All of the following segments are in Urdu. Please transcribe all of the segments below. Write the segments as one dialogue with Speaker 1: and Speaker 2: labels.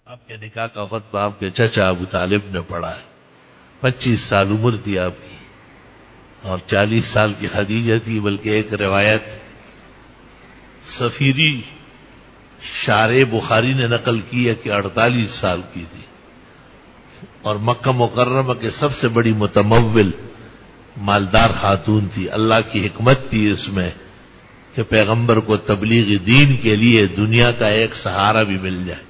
Speaker 1: آپ کے نکاح کا خطبہ آپ کے چچا ابو طالب نے پڑھا ہے. 25 سال عمر تھی آپ کی اور 40 سال کی خدیجہ تھی. بلکہ ایک روایت سفیری شارح بخاری نے نقل کی ہے کہ 48 سال کی تھی اور مکہ مکرمہ کے سب سے بڑی متمول مالدار خاتون تھی. اللہ کی حکمت تھی اس میں کہ پیغمبر کو تبلیغ دین کے لیے دنیا کا ایک سہارا بھی مل جائے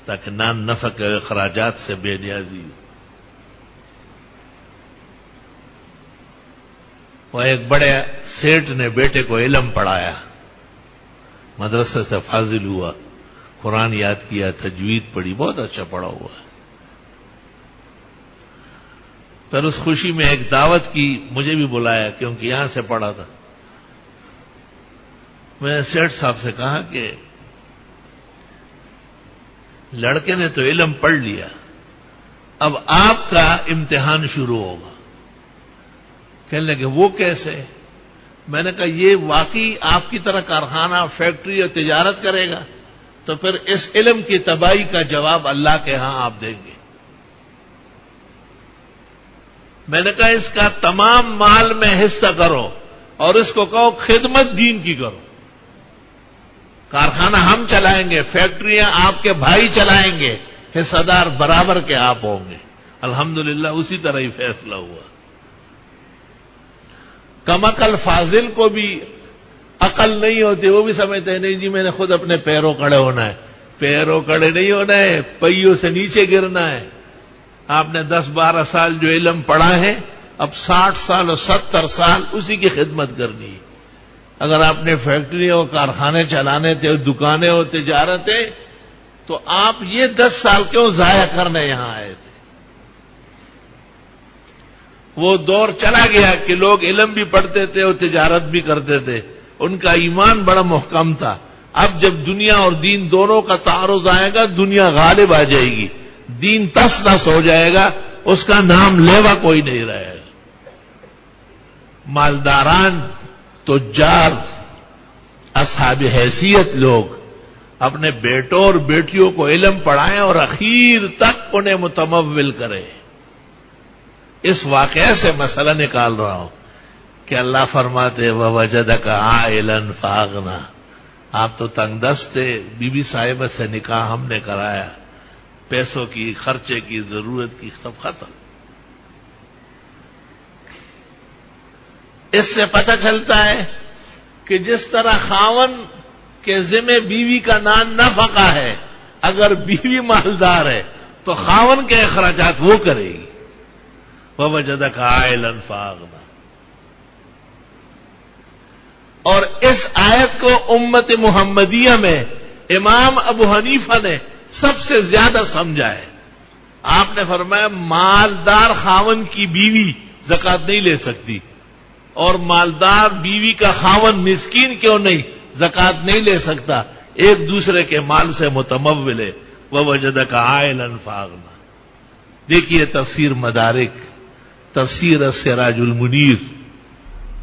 Speaker 1: تاکہ نان نفع کے اخراجات سے بے نیازی ہو. وہ ایک بڑے سیٹ نے بیٹے کو علم پڑھایا, مدرسے سے فاضل ہوا, قرآن یاد کیا, تجوید پڑھی, بہت اچھا پڑھا ہوا ہے. پھر اس خوشی میں ایک دعوت کی, مجھے بھی بلایا کیونکہ یہاں سے پڑھا تھا. میں نے سیٹھ صاحب سے کہا کہ لڑکے نے تو علم پڑھ لیا, اب آپ کا امتحان شروع ہوگا. کہنے لگے وہ کیسے؟ میں نے کہا یہ واقعی آپ کی طرح کارخانہ, فیکٹری اور تجارت کرے گا تو پھر اس علم کی تباہی کا جواب اللہ کے ہاں آپ دیں گے. میں نے کہا اس کا تمام مال میں حصہ کرو اور اس کو کہو خدمت دین کی کرو. کارخانہ ہم چلائیں گے, فیکٹریاں آپ کے بھائی چلائیں گے, حصہ دار برابر کے آپ ہوں گے. الحمدللہ اسی طرح ہی فیصلہ ہوا. کمعقل فاضل کو بھی عقل نہیں ہوتی, وہ بھی سمجھتے ہیں نہیں جی میں نے خود اپنے پیروں کڑے ہونا ہے. پیروں کڑے نہیں ہونا ہے, پہیوں سے نیچے گرنا ہے. آپ نے 10-12 سال جو علم پڑھا ہے, اب 60 سال اور 70 سال اسی کی خدمت کرنی ہے. اگر آپ نے فیکٹری اور کارخانے چلانے تھے, دکانیں اور تجارتیں, تو آپ یہ 10 سال کیوں ضائع کرنے یہاں آئے تھے؟ وہ دور چلا گیا کہ لوگ علم بھی پڑھتے تھے اور تجارت بھی کرتے تھے, ان کا ایمان بڑا محکم تھا. اب جب دنیا اور دین دونوں کا تعارض آئے گا, دنیا غالب آ جائے گی, دین تس نس ہو جائے گا, اس کا نام لیوا کوئی نہیں رہے گا. مالداران, تجار, اصحاب حیثیت لوگ اپنے بیٹوں اور بیٹیوں کو علم پڑھائیں اور اخیر تک انہیں متمول کریں. اس واقعے سے مسئلہ نکال رہا ہوں کہ اللہ فرماتے وَوَجَدَكَ عَائِلًا فَأَغْنَىٰ. آپ تو تنگ دست تھے, بی بی صاحبہ سے نکاح ہم نے کرایا, پیسوں کی, خرچے کی, ضرورت کی, سب ختم. اس سے پتہ چلتا ہے کہ جس طرح خاون کے ذمہ بیوی کا نان نفقہ ہے, اگر بیوی مالدار ہے تو خاون کے اخراجات وہ کرے گی. وَوَجَدَكَ عَائِلًا فَأَغْنَىٰ. اور اس آیت کو امت محمدیہ میں امام ابو حنیفہ نے سب سے زیادہ سمجھا ہے. آپ نے فرمایا مالدار خاون کی بیوی زکوٰۃ نہیں لے سکتی, اور مالدار بیوی کا خاون مسکین کیوں نہیں زکوٰۃ نہیں لے سکتا, ایک دوسرے کے مال سے متمول ہے. وَوَجَدَكَ عَائِلًا فَأَغْنَىٰ. دیکھیے تفسیر مدارک, تفسیر السراج المنیر,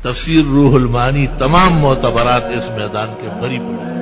Speaker 1: تفسیر روح المعانی, تمام معتبرات اس میدان کے بھری پڑے.